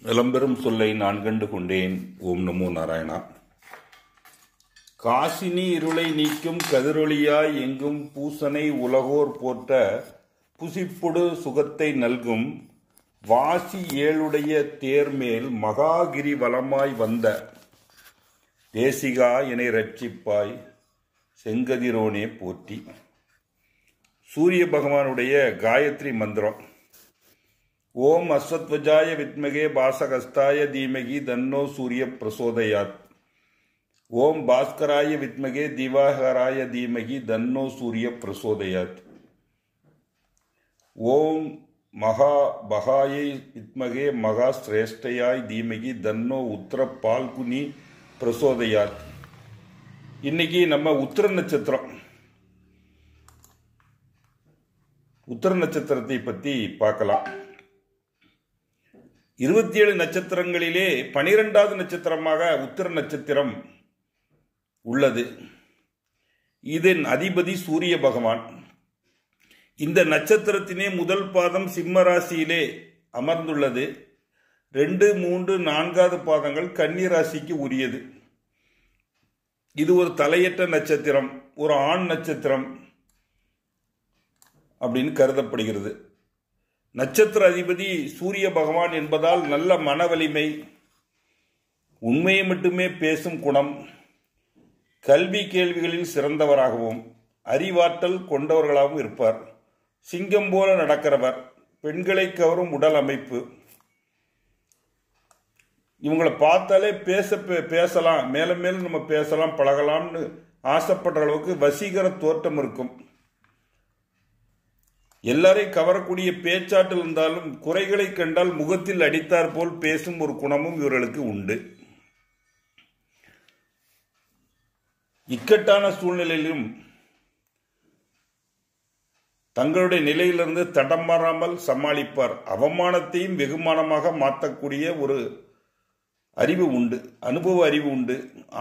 விளம்பெரும் சொல்லை நான் கண்டு கொண்டேன். ஓம் நமோ நாராயணா. காசினி இருளை நீக்கும் கதிரொளியாய் எங்கும் பூசனை உலகோர் போற்ற புசிப்பொடு சுகத்தை நல்கும் வாசி ஏழுடைய தேர்மேல் மகாகிரி வலமாய் வந்த தேசிகா என ரட்சிப்பாய் செங்கதிரோனே போற்றி. சூரிய பகவானுடைய காயத்ரி மந்திரம். ஓம் அஸ்வத்வஜாய வித்மகே பாசகஸ்தாய தீமகி தன்னோ சூரிய பிரசோதயாத். ஓம் பாஸ்கராய வித்மகே திவாகராய தீமகி தன்னோ சூரிய பிரசோதயாத். ஓம் மகா பகாயை வித்மகே மகா சிரேஷ்டையாய் தீமகி தன்னோ உத்தர பால்குனி பிரசோதயாத். இன்னைக்கு நம்ம உத்திர நட்சத்திரம், உத்திர நட்சத்திரத்தை பற்றி பார்க்கலாம். 27 நட்சத்திரங்களிலே 12வது நட்சத்திரமாக உத்திர நட்சத்திரம் உள்ளது. இதன் அதிபதி சூரிய பகவான். இந்த நட்சத்திரத்தினே முதல் பாதம் சிம்ம ராசியிலே அமர்ந்துள்ளது. 2, 3, 4வது பாதங்கள் கன்னி ராசிக்கு உரியது. இது ஒரு தலையற்ற நட்சத்திரம், ஒரு ஆண் நட்சத்திரம் அப்படின்னு கருதப்படுகிறது. நட்சத்திர அதிபதி சூரிய பகவான் என்பதால் நல்ல மன வலிமை, உண்மையை மட்டுமே பேசும் குணம், கல்வி கேள்விகளில் சிறந்தவராகவும் அறிவாற்றல் கொண்டவர்களாகவும் இருப்பார். சிங்கம் போல நடக்கிறவர், பெண்களை கவரும் உடல் அமைப்பு. இவங்களை பார்த்தாலே பேசலாம், மேலும் மேலும் நம்ம பேசலாம், பழகலாம்னு ஆசைப்படுற அளவுக்கு வசீகர தோற்றம் இருக்கும். எல்லாரையும் கவரக்கூடிய பேச்சாற்றல் இருந்தாலும் குறைகளை கண்டால் முகத்தில் அடித்தார் போல் பேசும் ஒரு குணமும் இவர்களுக்கு உண்டு. இக்கட்டான சூழ்நிலையிலும் தங்களுடைய நிலையிலிருந்து தடமாறாமல் சமாளிப்பார். அவமானத்தையும் வெகுமானமாக மாற்றக்கூடிய ஒரு அறிவு உண்டு, அனுபவ அறிவு உண்டு.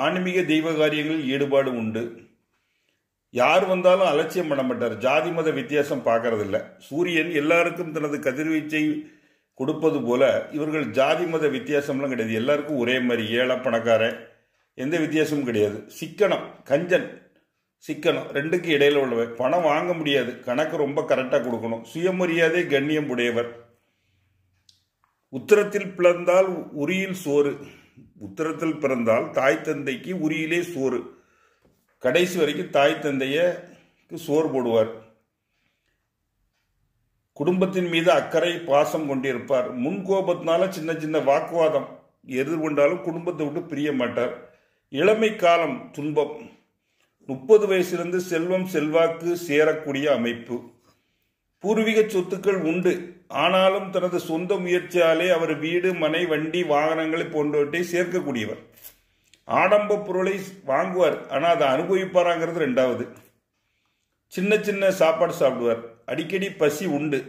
ஆன்மீக தெய்வ காரியங்களில் ஈடுபாடு உண்டு. யார் வந்தாலும் அலட்சியம் பண்ண மாட்டார். ஜாதி மத வித்தியாசம் பார்க்கறதில்ல. சூரியன் எல்லாருக்கும் தனது கதிர்வீச்சை கொடுப்பது போல இவர்கள் ஜாதி மத வித்தியாசம்லாம் கிடையாது. எல்லாருக்கும் ஒரே மாதிரி, ஏழை பணக்காரன் எந்த வித்தியாசமும் கிடையாது. சிக்கனம், கஞ்சன், சிக்கனம் ரெண்டுக்கு இடையில உள்ளவர். பணம் வாங்க முடியாது, கணக்கு ரொம்ப கரெக்டாக கொடுக்கணும். சுயமரியாதை, கண்ணியம் உடையவர். உத்திரத்தில் பிறந்தால் உரியில் சோறு. உத்திரத்தில் பிறந்தால் தாய் தந்தைக்கு உரியிலே சோறு. கடைசி வரைக்கும் தாய் தந்தையக்கு சோறு போடுவார். குடும்பத்தின் மீது அக்கறை, பாசம் கொண்டிருப்பார். முன்கோபத்தினால சின்ன சின்ன வாக்குவாதம் எதிர்கொண்டாலும் குடும்பத்தை விட்டு பிரிய மாட்டார். இளமை காலம் துன்பம். 30 வயசிலிருந்து செல்வம் செல்வாக்கு சேரக்கூடிய அமைப்பு. பூர்வீக சொத்துக்கள் உண்டு. ஆனாலும் தனது சொந்த முயற்சியாலே அவர் வீடு, மனை, வண்டி, வாகனங்களை போன்றவற்றை சேர்க்கக்கூடியவர். ஆடம்ப பொருளை வாங்குவார், ஆனால் அதை அனுபவிப்பாராங்கிறது 2வது. சின்ன சின்ன சாப்பாடு சாப்பிடுவார். அடிக்கடி பசி உண்டு.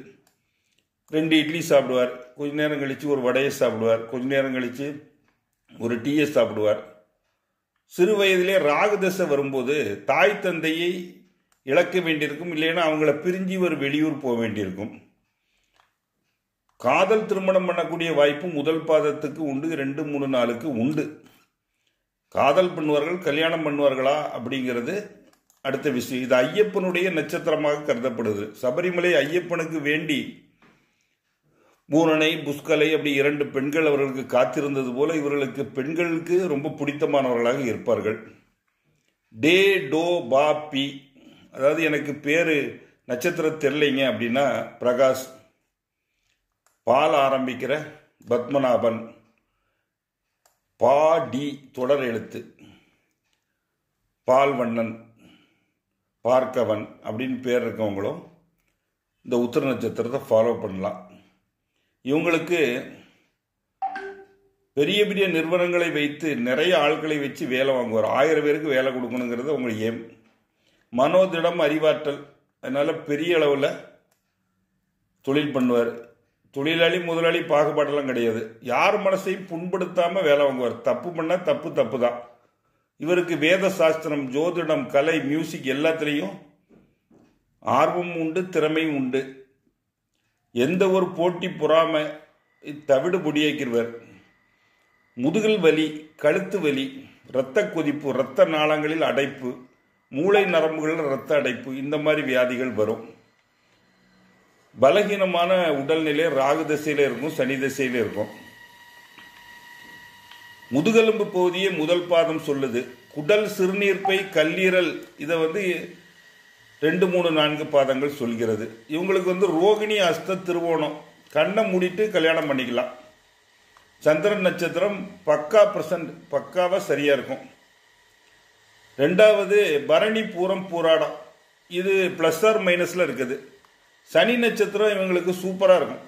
2 இட்லி சாப்பிடுவார், கொஞ்ச நேரம் கழித்து ஒரு வடையை சாப்பிடுவார், கொஞ்ச நேரம் கழித்து ஒரு டீயை சாப்பிடுவார். சிறு வயதிலே ராகு தசை வரும்போது தாய் தந்தையை இழக்க வேண்டியிருக்கும், இல்லைன்னா அவங்கள பிரிஞ்சு ஒரு வெளியூர் போக வேண்டியிருக்கும். காதல் திருமணம் பண்ணக்கூடிய வாய்ப்பு முதல் பாதத்துக்கு உண்டு, 2, 3, 4க்கு உண்டு. காதல் பண்ணுவார்கள், கல்யாணம் பண்ணுவார்களா அப்படிங்கிறது அடுத்த விஷயம். இது ஐயப்பனுடைய நட்சத்திரமாக கருதப்படுது. சபரிமலை ஐயப்பனுக்கு வேண்டி பூரணை, புஷ்கலை அப்படி 2 பெண்கள் அவர்களுக்கு காத்திருந்தது போல இவர்களுக்கு பெண்களுக்கு ரொம்ப பிடித்தமானவர்களாக இருப்பார்கள். டே, டோ, பா, பி, அதாவது எனக்கு பேரு நட்சத்திரம் தெரியலைங்க அப்படின்னா பிரகாஷ். பால் ஆரம்பிக்கிற பத்மநாபன். பா, டி தொடர் எழுத்து. பால்வண்ணன், பார்க்கவன் அப்படின்னு பேர் இருக்கவங்களும் இந்த உத்திர நட்சத்திரத்தை ஃபாலோ பண்ணலாம். இவங்களுக்கு பெரிய பெரிய நிறுவனங்களை வைத்து நிறைய ஆட்களை வச்சு வேலை வாங்குவார். 1000 பேருக்கு வேலை கொடுக்கணுங்கிறது அவங்க ஏம். மனோதிடம், அறிவாற்றல், அதனால பெரிய அளவில் தொழில் பண்ணுவார். தொழிலாளி முதலாளி பாகுபாடெல்லாம் கிடையாது. யார் மனசையும் புண்படுத்தாமல் வேலை வாங்குவார். தப்பு பண்ணால் தப்பு தான். இவருக்கு வேத சாஸ்திரம், ஜோதிடம், கலை, மியூசிக் எல்லாத்துலேயும் ஆர்வமும் உண்டு, திறமையும் உண்டு. எந்த ஒரு போட்டி, பொறாமை தவிடு பொடியாக்கிடுவார். முதுகில் வலி, கழுத்து வலி, இரத்த கொதிப்பு, இரத்த நாளங்களில் அடைப்பு, மூளை நரம்புகளில் இரத்த அடைப்பு, இந்த மாதிரி வியாதிகள் வரும். பலகீனமான உடல்நிலை ராகு திசையில் இருக்கும், சனி திசையில் இருக்கும். முதுகெலும்பு பகுதியே முதல் பாதம் சொல்லுது. குடல், சிறுநீர்ப்பை, கல்லீரல் இதை 2, 3, 4 பாதங்கள் சொல்கிறது. இவங்களுக்கு ரோகிணி, அஸ்த, திருவோணம் கண்ணை மூடிட்டு கல்யாணம் பண்ணிக்கலாம். சந்திரன் நட்சத்திரம் பக்காவா சரியா இருக்கும். 2வது பரணி, பூரம், பூராடம் இது பிளஸ் ஆர் மைனஸ்ல இருக்குது. சனி நட்சத்திரம் இவங்களுக்கு சூப்பரா இருக்கும்.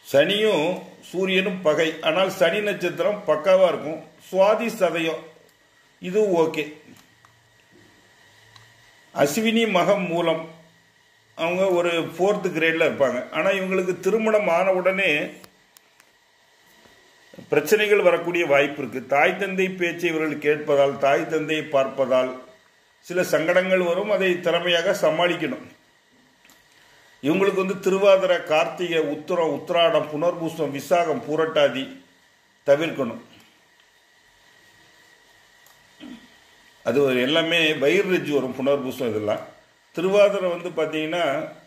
சனியும் சூரியனும் பகை, ஆனால் சனி நட்சத்திரம் பக்காவா இருக்கும். சுவாதி, சதயம் இது ஓகே. அஸ்வினி, மகம், மூலம் அவங்க ஒரு 4th கிரேட்ல இருப்பாங்க. ஆனால் இவங்களுக்கு திருமணம் ஆன உடனே பிரச்சனைகள் வரக்கூடிய வாய்ப்பு இருக்கு. தாய் தந்தை பேச்சை இவர்கள் கேட்பதால், தாய் தந்தையை பார்ப்பதால் சில சங்கடங்கள் வரும். அதை திறமையாக சமாளிக்கணும். இவங்களுக்கு திருவாதிரை, கார்த்திகை, உத்திரம், உத்திராடம், புனர்பூசம், விசாகம், பூரட்டாதி தவிர்க்கணும். அது எல்லாமே வயிறு ரஜ்ஜு வரும். புனர்பூசம் இதெல்லாம். திருவாதிரை பார்த்தீங்கன்னா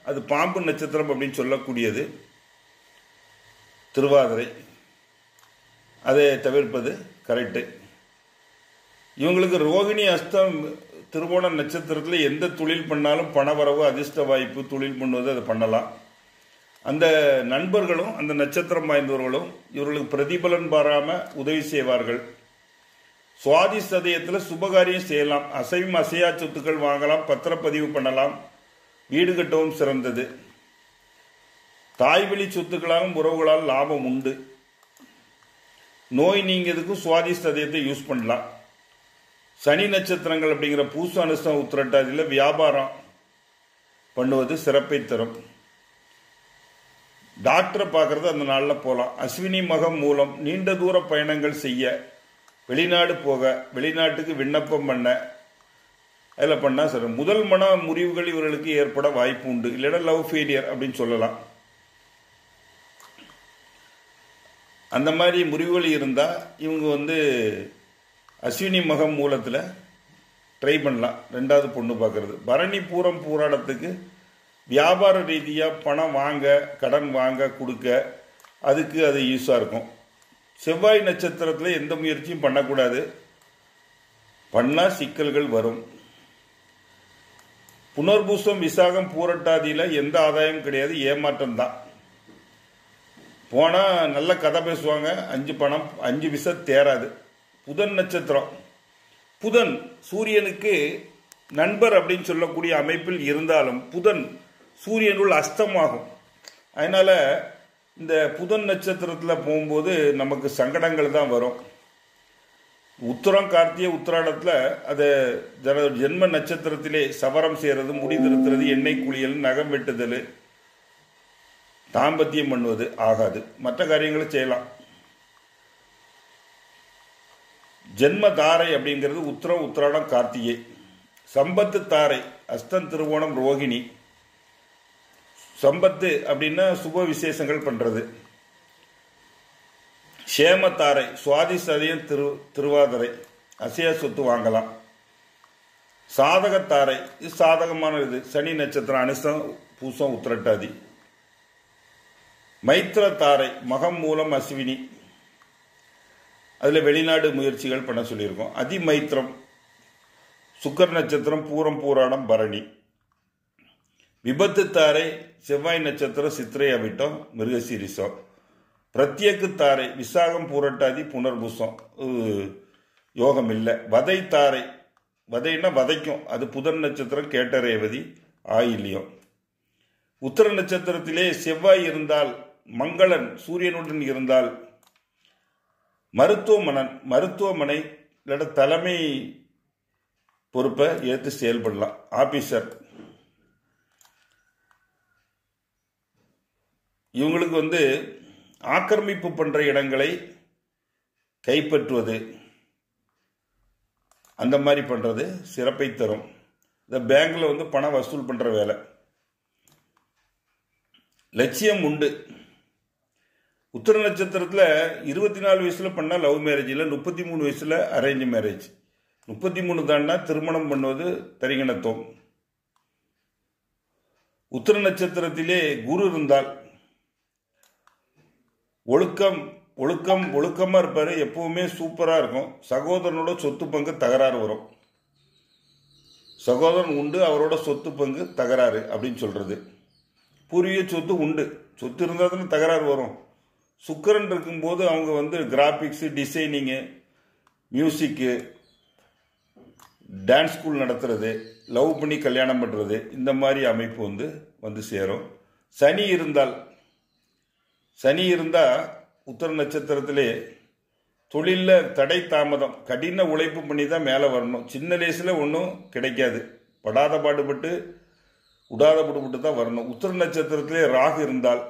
அது பாம்பு நட்சத்திரம் அப்படின்னு சொல்லக்கூடியது திருவாதிரை. அதை தவிர்ப்பது கரெக்டு. இவங்களுக்கு ரோகிணி, அஸ்தம், திருவோண நட்சத்திரத்தில் எந்த தொழில் பண்ணாலும் பணவரவு, அதிர்ஷ்ட வாய்ப்பு, தொழில் பண்ணுவது அதை பண்ணலாம். அந்த நண்பர்களும் அந்த நட்சத்திரம் வாய்ந்தவர்களும் இவர்களுக்கு பிரதிபலன் பாராமல் உதவி செய்வார்கள். சுவாதி, சதயத்தில் சுபகாரியம் செய்யலாம். அசையும் அசையா சொத்துக்கள் வாங்கலாம், பத்திரப்பதிவு பண்ணலாம், வீடு கட்டவும் சிறந்தது. தாய்வழி சொத்துக்களாலும் உறவுகளால் லாபம் உண்டு. நோய் நீங்கிறதுக்கும் சுவாதி சதயத்தை யூஸ் பண்ணலாம். சனி நட்சத்திரங்கள் அப்படிங்கிற பூச, அனுசம், உத்திரட்டாதியில் வியாபாரம் பண்ணுவது சிறப்பை தரும். டாக்டரை பார்க்கறது அந்த நாளில் போகலாம். அஸ்வினி, மகம், மூலம் நீண்ட தூர பயணங்கள் செய்ய, வெளிநாடு போக, வெளிநாட்டுக்கு விண்ணப்பம் பண்ண, அதில் பண்ணால் சரி. முதல் மன முறிவுகள் இவர்களுக்கு ஏற்பட வாய்ப்பு உண்டு. இல்லைன்னா லவ் ஃபெயிலியர் அப்படின்னு சொல்லலாம். அந்த மாதிரி முறிவுகள் இருந்தால் இவங்க அஸ்வினி, மகம், மூலத்தில் ட்ரை பண்ணலாம். 2வது பொண்ணு பார்க்கறது. பரணி, பூரம், பூராடத்துக்கு வியாபார ரீதியாக பணம் வாங்க, கடன் வாங்க, கொடுக்க அதுக்கு அது யூஸாக இருக்கும். செவ்வாய் நட்சத்திரத்தில் எந்த முயற்சியும் பண்ணக்கூடாது. பண்ணால் சிக்கல்கள் வரும். புனர்பூசம், விசாகம், பூரட்டாதியில் எந்த ஆதாயம் கிடையாது, ஏமாற்றம் தான். போனால் நல்ல கதை பேசுவாங்க, 5 பணம் 5 விசை தேராது. புதன் நட்சத்திரம். புதன் சூரியனுக்கு நண்பர் அப்படின்னு சொல்லக்கூடிய அமைப்பில் இருந்தாலும் புதன் சூரியனுள் அஸ்தமாகும். அதனால் இந்த புதன் நட்சத்திரத்தில் போகும்போது நமக்கு சங்கடங்கள் தான் வரும். உத்திரம், கார்த்திகை, உத்திராடத்தில் அதை ஜென்ம நட்சத்திரத்திலே சவரம் செய்கிறது, முடி திருத்துறது, எண்ணெய் குளியல், நகம் வெட்டுதல், தாம்பத்தியம் பண்ணுவது ஆகாது. மற்ற காரியங்களை செய்யலாம். ஜென்ம தாரை அப்படிங்கிறது உத்திரம், உத்திராடம், கார்த்திகை. சம்பத்து தாரை அஸ்தம், திருவோணம், ரோகிணி. சம்பத்து அப்படின்னா சுப விசேஷங்கள் பண்றது. சேமத்தாரை சுவாதி, சதயம், திருவாதிரை அசையா சொத்து வாங்கலாம். சாதகத்தாரை இது சாதகமான இது. சனி நட்சத்திரம், அனுசம், பூசம், உத்திரட்டாதி. மைத்திரத்தாரை மகம், மூலம், அஸ்வினி. அதில் வெளிநாடு முயற்சிகள் பண்ண சொல்லியிருக்கோம். அதிமைத்திரம் சுக்கர நட்சத்திரம், பூரம், பூராடம், பரணி. விபத்து தாரை செவ்வாய் நட்சத்திரம், சித்திரை, அவிட்டம், மிருகசீரிசம். பிரத்யேக்கு தாரை விசாகம், பூரட்டாதி, புனர்பூசம் யோகம் இல்லை. வதை தாரை வதைன்னா வதைக்கும், அது புதன் நட்சத்திரம், கேட்ட ரேவதி, ஆயில்யம். உத்திர நட்சத்திரத்திலே செவ்வாய் இருந்தால், மங்களன் சூரியனுடன் இருந்தால் மருத்துவமனை இல்லாட்ட தலைமை பொறுப்பை ஏற்று செயல்படலாம். ஆபீசர் இவங்களுக்கு ஆக்கிரமிப்பு பண்ற இடங்களை கைப்பற்றுவது, அந்த மாதிரி பண்றது சிறப்பை தரும். இந்த பேங்க்ல பணம் வசூல் பண்ற வேலை. லட்சியம் உண்டு. உத்திர நட்சத்திரத்தில் 24 வயசுல பண்ணால் லவ் மேரேஜ், இல்லை 33 வயசுல அரேஞ்ச் மேரேஜ். 33 தான்னா திருமணம் பண்ணுவது தரிகணத்துவம். உத்திர நட்சத்திரத்திலே குரு இருந்தால் ஒழுக்கமா இருப்பாரு, எப்பவுமே சூப்பரா இருக்கும். சகோதரனோட சொத்து பங்கு தகராறு வரும். சகோதரன் உண்டு, அவரோட சொத்து பங்கு தகராறு அப்படின்னு சொல்றது. பூர்வீக சொத்து உண்டு, சொத்து இருந்தால் தானே தகராறு வரும். சுக்கிரன் இருக்கும்போது அவங்க கிராபிக்ஸ், டிசைனிங்கு, மியூசிக்கு, டான்ஸ் ஸ்கூல் நடத்துறது, லவ் பண்ணி கல்யாணம் பண்ணுறது, இந்த மாதிரி அமைப்பு வந்து சேரும். சனி இருந்தால் உத்திர நட்சத்திரத்திலே தொழிலில் தடை தாமதம், கடின உழைப்பு பண்ணி தான் மேலே வரணும். சின்ன வயசில் ஒன்றும் கிடைக்காது, படாத பாடுபட்டு உடாத பாடுபட்டு தான் வரணும். உத்திர நட்சத்திரத்திலே ராகு இருந்தால்,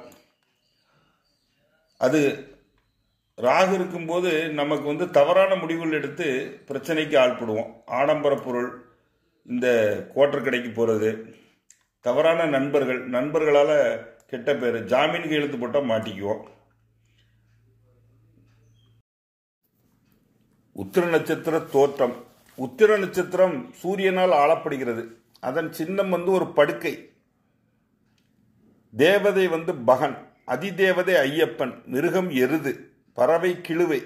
அது ராகு இருக்கும்போது நமக்கு தவறான முடிவுகள் எடுத்து பிரச்சனைக்கு ஆள்படுவோம். ஆடம்பர பொருள், இந்த கோட்டர் கடைக்கு போகிறது, தவறான நண்பர்களால் கெட்ட பேர், ஜாமீன் கையெழுத்து போட்டால் மாட்டிக்குவோம். உத்திர நட்சத்திர தோற்றம். உத்திர நட்சத்திரம் சூரியனால் ஆளப்படுகிறது. அதன் சின்னம் ஒரு படுக்கை. தேவதை பகன், அதிதேவதை ஐயப்பன், மிருகம் எருது, பறவை கிழுவை,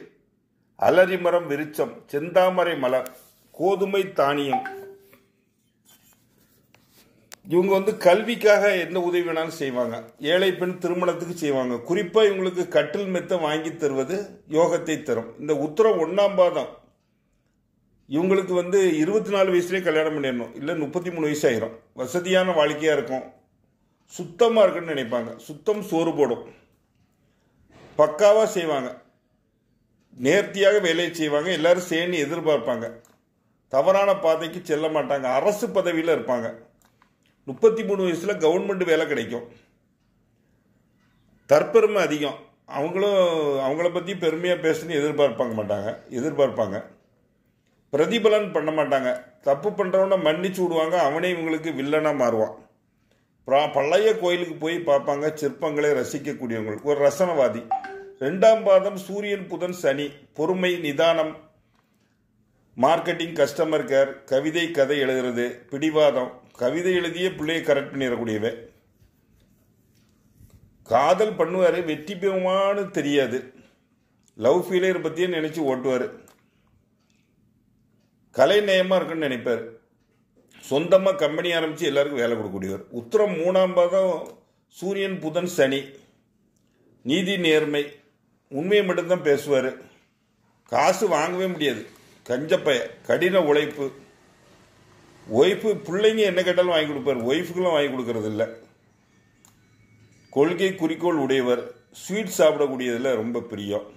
அலரிமரம் விருச்சம், செந்தாமரை மலர், கோதுமை தானியம். இவங்க கல்விக்காக எந்த உதவி வேணாலும் செய்வாங்க. ஏழை பெண் திருமணத்துக்கு செய்வாங்க. குறிப்பா இவங்களுக்கு கட்டில் மெத்த வாங்கி தருவது யோகத்தை தரும். இந்த உத்திரம் 1ஆம் பாதம் இவங்களுக்கு 24 வயசுலேயே கல்யாணம் பண்ணிடணும், இல்லை 33 வயசு ஆயிரும். வசதியான வாழ்க்கையா இருக்கும், சுத்தமா இருக்குன்னு நினைப்பாங்க. சுத்தம் சோறு போடும், பக்காவா செய்வாங்க, நேர்த்தியாக வேலையை செய்வாங்க, எல்லாரும் சேர்ந்து எதிர்பார்ப்பாங்க. தவறான பாதைக்கு செல்ல மாட்டாங்க. அரசு பதவியில் இருப்பாங்க. 33 வயசுல கவர்மெண்ட் வேலை கிடைக்கும். தற்பெருமை அதிகம். அவங்கள பத்தி பெருமையா பேசணும்னு எதிர்பார்ப்பாங்க. பிரதிபலன் பண்ண மாட்டாங்க. தப்பு பண்றவன மன்னிச்சு விடுவாங்க. அவனே இவங்களுக்கு வில்லனா மாறுவான். பழைய கோயிலுக்கு போய் பார்ப்பாங்க. சிற்பங்களை ரசிக்கக்கூடியவங்க, ஒரு ரசனவாதி. 2ஆம் பாதம் சூரியன் புதன் சனி, பொறுமை, நிதானம், மார்க்கெட்டிங், கஸ்டமர் கேர், கவிதை கதை எழுதுறது, பிடிவாதம், கவிதை எழுதிய பிள்ளையை கரெக்ட் பண்ணிடக்கூடியவை. காதல் பண்ணுவாரு, வெற்றி பெறுமான்னு தெரியாது. லவ் ஃபெயிலியர் பத்தியே நினைச்சு ஓட்டுவாரு. கலை நேயமா இருக்குன்னு நினைப்பாரு. சொந்தமா கம்பெனி ஆரம்பிச்சு எல்லாருக்கும் வேலை கொடுக்கக்கூடியவர். உத்திரம் 3ஆம் பாதம் சூரியன் புதன் சனி, நீதி நேர்மை, உண்மையை மட்டும்தான் பேசுவாரு. காசு வாங்கவே முடியாது, கஞ்சப்பைய, கடின உழைப்பு. ஒய்ஃபு பிள்ளைங்க என்ன கேட்டாலும் வாங்கி கொடுப்பார், ஒய்ஃபுக்கெல்லாம் வாங்கி கொடுக்கறது இல்லை. கொள்கை குறிக்கோள் உடையவர். ஸ்வீட் சாப்பிடக்கூடியதில் ரொம்ப பிரியம்.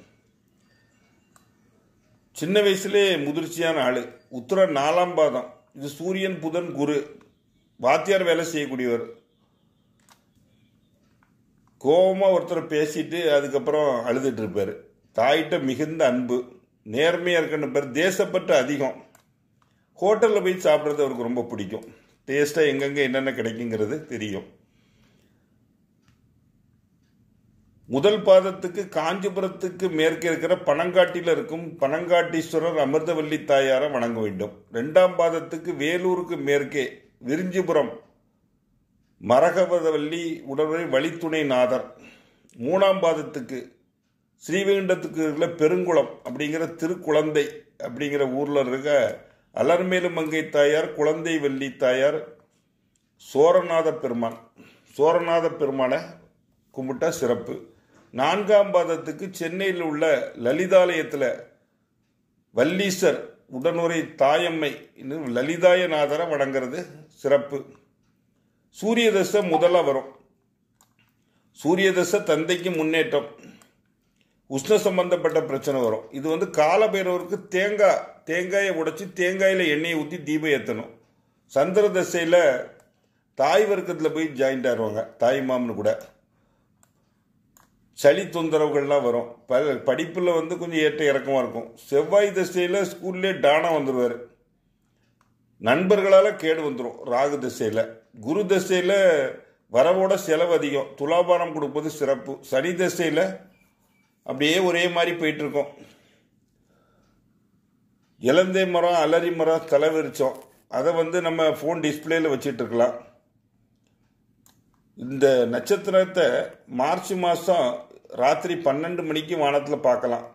சின்ன வயசுலே முதிர்ச்சியான ஆளு. உத்திர 4ஆம் பாதம், இது சூரியன் புதன் குரு, வாத்தியார் வேலை செய்யக்கூடியவர். கோபமா ஒருத்தர் பேசிட்டு அதுக்கப்புறம் அழுதுட்டு இருப்பாரு. தாயிட்ட மிகுந்த அன்பு, நேர்மையா இருக்குன்னு பேர். தேசப்பற்று அதிகம். ஹோட்டலில் போய் சாப்பிட்றது அவருக்கு ரொம்ப பிடிக்கும். டேஸ்ட்டாக எங்கெங்கே என்னென்ன கிடைக்குங்கிறது தெரியும். முதல் பாதத்துக்கு காஞ்சிபுரத்துக்கு மேற்கே இருக்கிற பனங்காட்டில் இருக்கும் பனங்காட்டீஸ்வரர் அமிர்தவல்லி தாயாரை வணங்க வேண்டும். 2ஆம் பாதத்துக்கு வேலூருக்கு மேற்கே விரிஞ்சிபுரம் மரகவதவல்லி உடனே வழித்துணை நாதர். 3ஆம் பாதத்துக்கு ஸ்ரீவைகுண்டத்துக்கு இருக்கிற பெருங்குளம் அப்படிங்கிற திருக்குழந்தை அப்படிங்கிற ஊரில் இருக்க அலர்மேலு மங்கை தாயார், குழந்தை வள்ளி தாயார், சோரநாத பெருமானை கும்பிட்டா சிறப்பு. 4ஆம் பாதத்துக்கு சென்னையில் உள்ள லலிதாலயத்தில் வல்லீசர் உடனுரை தாயம்மை லலிதாயநாதரை வணங்குறது சிறப்பு. சூரிய தசை முதல்ல வரும். சூரிய தசை தந்தைக்கு முன்னேற்றம், உஷ்ண சம்பந்தப்பட்ட பிரச்சனை வரும். இது காலபைரவருக்கு தேங்காயை உடைச்சி தேங்காயில் எண்ணெயை ஊற்றி தீபம் ஏற்றணும். சந்திர தசையில் தாய் வர்க்கத்தில் போய் ஜாயிண்ட் ஆடுவாங்க, தாய் மாமனு கூட. சளி தொந்தரவுகள்லாம் வரும். படிப்பில் கொஞ்சம் ஏற்ற இறக்கமாக இருக்கும். செவ்வாய் தசையில் ஸ்கூல்லே டானா வந்துடுவார். நண்பர்களால் கேடு வந்துடும். ராகு தசையில். குரு தசையில் வரவோட செலவு அதிகம், துலாபாரம் கொடுப்பது சிறப்பு. சனி தசையில் அப்படியே ஒரே மாதிரி போயிட்டுருக்கோம். இலந்தை மரம், அலரி மரம், தலைவிரிச்சோம். அதை நம்ம ஃபோன் டிஸ்பிளேல வச்சுட்டு இருக்கலாம். இந்த நட்சத்திரத்தை மார்ச் மாதம் ராத்திரி 12 மணிக்கு வானத்தில் பார்க்கலாம்.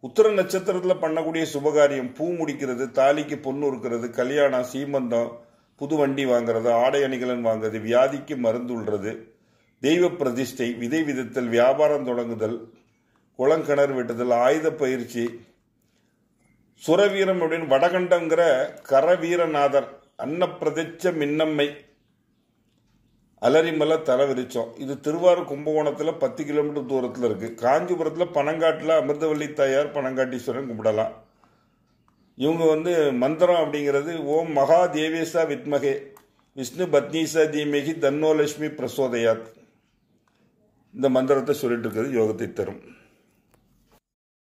உத்திர நட்சத்திரத்தில் பண்ணக்கூடிய சுபகாரியம், பூ முடிக்கிறது, தாலிக்கு பொண்ணு இருக்கிறது, கல்யாணம், சீமந்தம், புது வண்டி வாங்கிறது, ஆடை அணிகலன் வாங்குறது, வியாதிக்கு மருந்து உள்ளது, தெய்வ பிரதிஷ்டை, விதை விதத்தல், வியாபாரம் தொடங்குதல், குளங்கிணறு வெட்டுதல், ஆயுத பயிற்சி, சுரவீரம் அப்படின்னு வடகண்டங்கிற கரவீரநாதர், அன்னப்பிரதிச்ச மின்னம்மை, அலரிமலை, தலைவிரிச்சோம். இது திருவாரூர் கும்பகோணத்தில் 10 கிலோமீட்டர் தூரத்தில் இருக்குது. காஞ்சிபுரத்தில் பனங்காட்டில் அமிர்தவல்லி தாயார், பனங்காட்டீஸ்வரன் கும்பிடலாம். இவங்க மந்திரம் அப்படிங்கிறது ஓம் மகா தேவேசா வித்மகே விஷ்ணு பத்னீசா தீமகி தன்னோலட்சுமி பிரசோதயாத். இந்த மந்திரத்தை சொல்லிட்டு இருக்கிறது யோகத்தை தரும்.